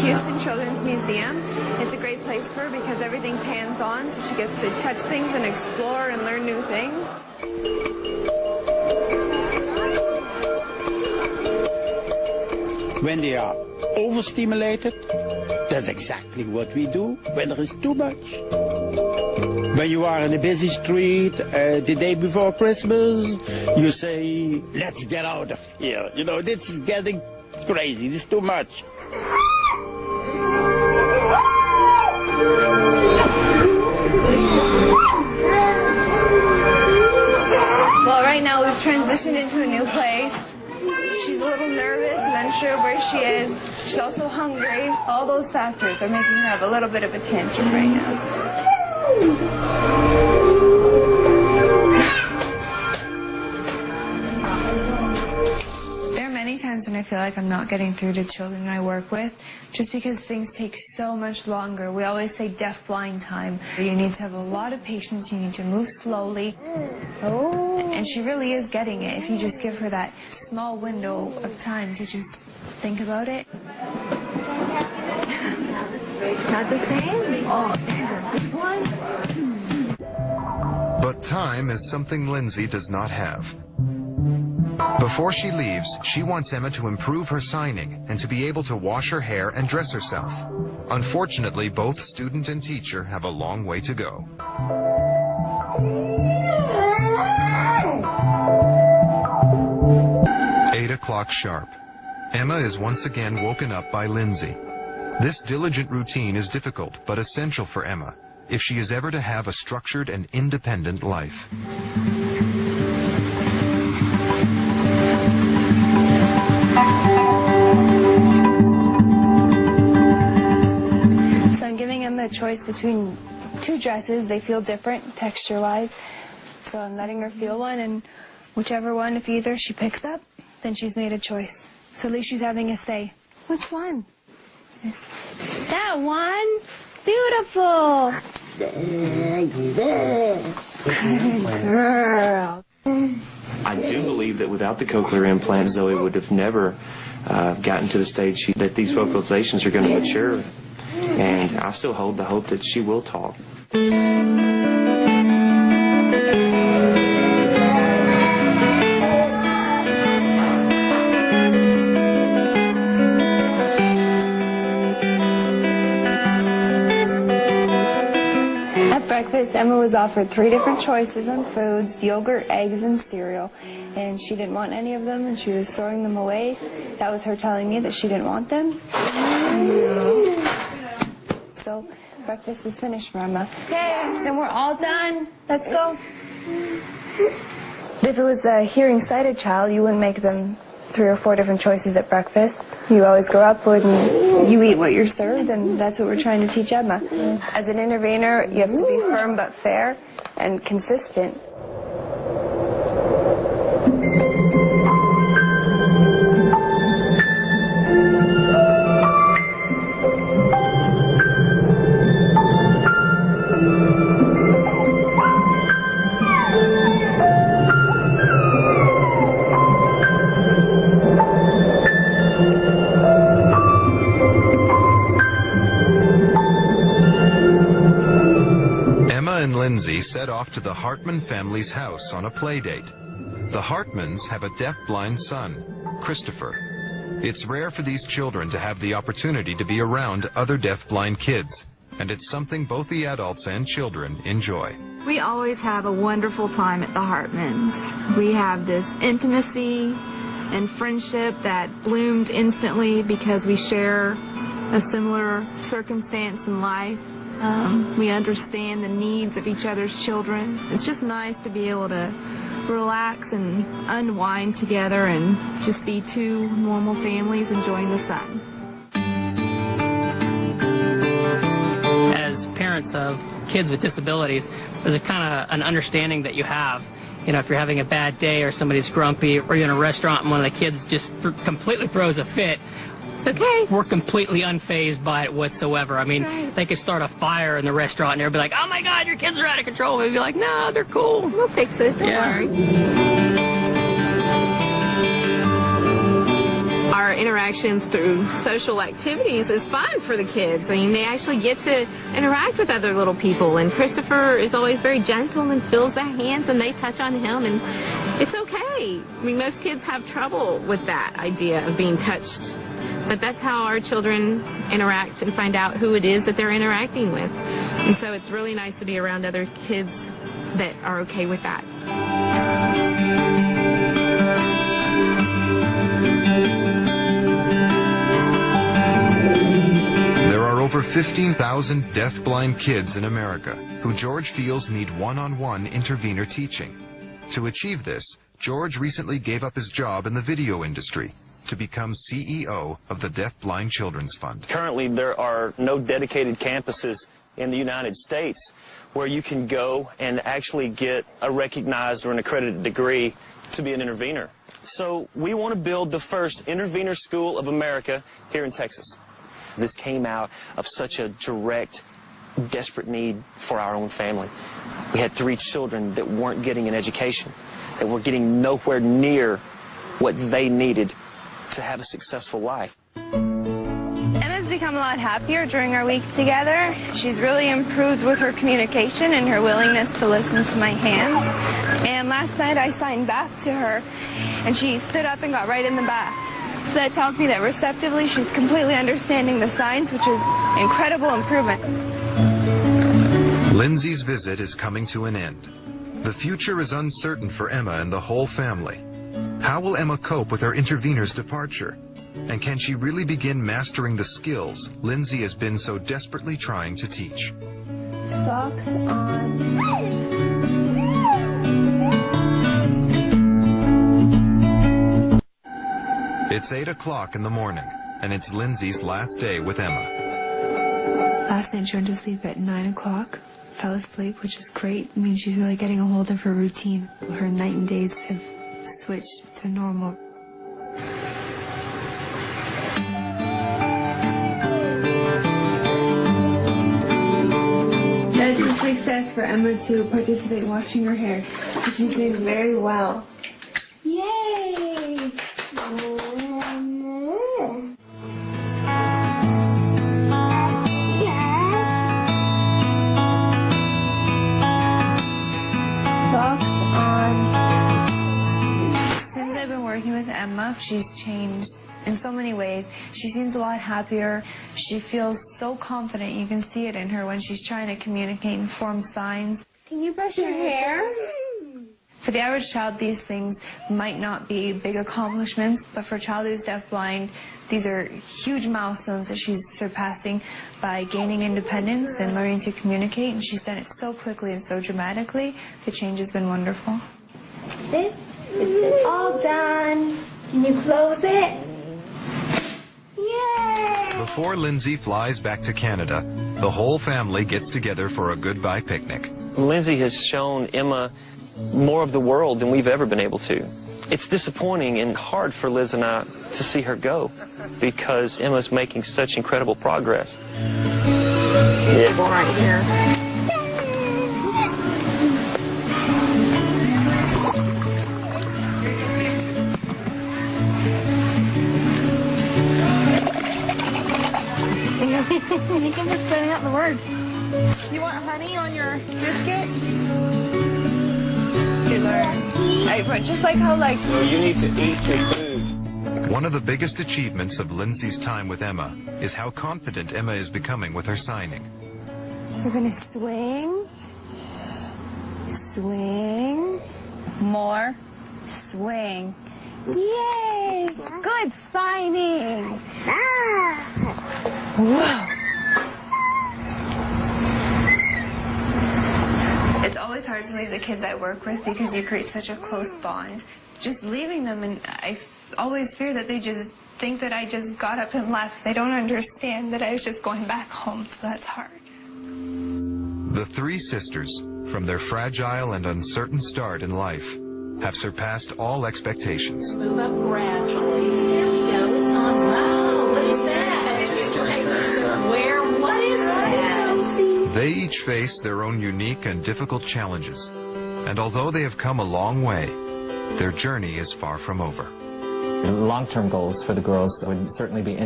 Houston Children's Museum. It's a great place for her because everything's hands-on, so she gets to touch things and explore and learn new things. When they are overstimulated, that's exactly what we do when there is too much. When you are in a busy street the day before Christmas, you say, let's get out of here. You know, this is getting crazy, this is too much. Well, right now we've transitioned into a new place. She's a little nervous and unsure of where she is. She's also hungry. All those factors are making her have a little bit of a tantrum right now. There are many times when I feel like I'm not getting through to children I work with just because things take so much longer. We always say deaf-blind time. You need to have a lot of patience. You need to move slowly. And she really is getting it if you just give her that small window of time to just think about it. Not the same? Oh, there's a big one. But time is something Lindsay does not have. Before she leaves, she wants Emma to improve her signing and to be able to wash her hair and dress herself. Unfortunately, both student and teacher have a long way to go. 8 o'clock sharp. Emma is once again woken up by Lindsay. This diligent routine is difficult but essential for Emma if she is ever to have a structured and independent life. So I'm giving Emma a choice between two dresses. They feel different texture-wise. So I'm letting her feel one, and whichever one, if either she picks up, then she's made a choice. So at least she's having a say. Which one? That one? Beautiful. Good girl. I do believe that without the cochlear implant, Zoe would have never gotten to the stage that these vocalizations are going to mature. And I still hold the hope that she will talk. Breakfast, Emma was offered 3 different choices on foods: yogurt, eggs, and cereal. And she didn't want any of them, and she was throwing them away. That was her telling me that she didn't want them. So breakfast is finished for Emma. Okay, then we're all done. Let's go. If it was a hearing-sighted child, you wouldn't make them 3 or 4 different choices at breakfast. You always grow up with and you eat what you're served, and that's what we're trying to teach Emma. As an intervener, you have to be firm but fair and consistent. Lindsay set off to the Hartman family's house on a play date. The Hartmans have a deaf-blind son, Christopher. It's rare for these children to have the opportunity to be around other deaf-blind kids, and it's something both the adults and children enjoy. We always have a wonderful time at the Hartmans. We have this intimacy and friendship that bloomed instantly because we share a similar circumstance in life. We understand the needs of each other's children. It's just nice to be able to relax and unwind together and just be 2 normal families enjoying the sun. As parents of kids with disabilities, there's a kind of an understanding that you have. You know, if you're having a bad day or somebody's grumpy, or you're in a restaurant and one of the kids just completely throws a fit, it's okay. We're completely unfazed by it whatsoever. I mean, they could start a fire in the restaurant and they'll be like, oh my God, your kids are out of control. We'd be like, no, they're cool. We'll fix it, don't worry. Our interactions through social activities is fun for the kids. I mean, they actually get to interact with other little people, and Christopher is always very gentle and feels their hands and they touch on him, and it's okay. I mean, most kids have trouble with that idea of being touched, but that's how our children interact and find out who it is that they're interacting with. And so it's really nice to be around other kids that are okay with that. There are over 15,000 deafblind kids in America who George feels need one-on-one intervener teaching. To achieve this, George recently gave up his job in the video industry to become CEO of the Deafblind Children's Fund. Currently, there are no dedicated campuses in the United States where you can go and actually get a recognized or an accredited degree to be an intervener. So we want to build the first intervener school of America here in Texas. This came out of such a direct, desperate need for our own family. We had 3 children that weren't getting an education, that were getting nowhere near what they needed to have a successful life. Emma's become a lot happier during our week together. She's really improved with her communication and her willingness to listen to my hands. And last night I signed back to her, and she stood up and got right in the back. So that tells me that receptively she's completely understanding the signs, which is incredible improvement. Lindsay's visit is coming to an end. The future is uncertain for Emma and the whole family. How will Emma cope with her intervener's departure? And can she really begin mastering the skills Lindsay has been so desperately trying to teach? Socks on. It's 8 o'clock in the morning, and it's Lindsay's last day with Emma. Last night she went to sleep at 9 o'clock, fell asleep, which is great. It means she's really getting a hold of her routine. Her night and days have switched to normal. That's a success for Emma to participate in washing her hair. So she's doing very well. Yay! Socks on. Since I've been working with Emma, she's changed in so many ways. She seems a lot happier. She feels so confident. You can see it in her when she's trying to communicate and form signs. Can you brush your hair? For the average child, these things might not be big accomplishments, but for a child who's deafblind, these are huge milestones that she's surpassing by gaining independence and learning to communicate, and she's done it so quickly and so dramatically. The change has been wonderful. This is all done. Can you close it? Yay! Before Lindsay flies back to Canada, the whole family gets together for a goodbye picnic. Lindsay has shown Emma more of the world than we've ever been able to. It's disappointing and hard for Liz and I to see her go because Emma's making such incredible progress. Yeah. Right here. You can just spelling out the word. You want honey on your biscuit? Just like how, Well, you need to eat your food. One of the biggest achievements of Lindsay's time with Emma is how confident Emma is becoming with her signing. We're gonna swing, swing, more, swing. Yay! Good signing! Whoa! It's always hard to leave the kids I work with because you create such a close bond. Just leaving them, and I always fear that they just think that I just got up and left. They don't understand that I was just going back home, so that's hard. The 3 sisters, from their fragile and uncertain start in life, have surpassed all expectations. Move up gradually. There we go. It's on. Wow, what is that? Where? What is that? They each face their own unique and difficult challenges, and although they have come a long way, their journey is far from over. Long-term goals for the girls would certainly be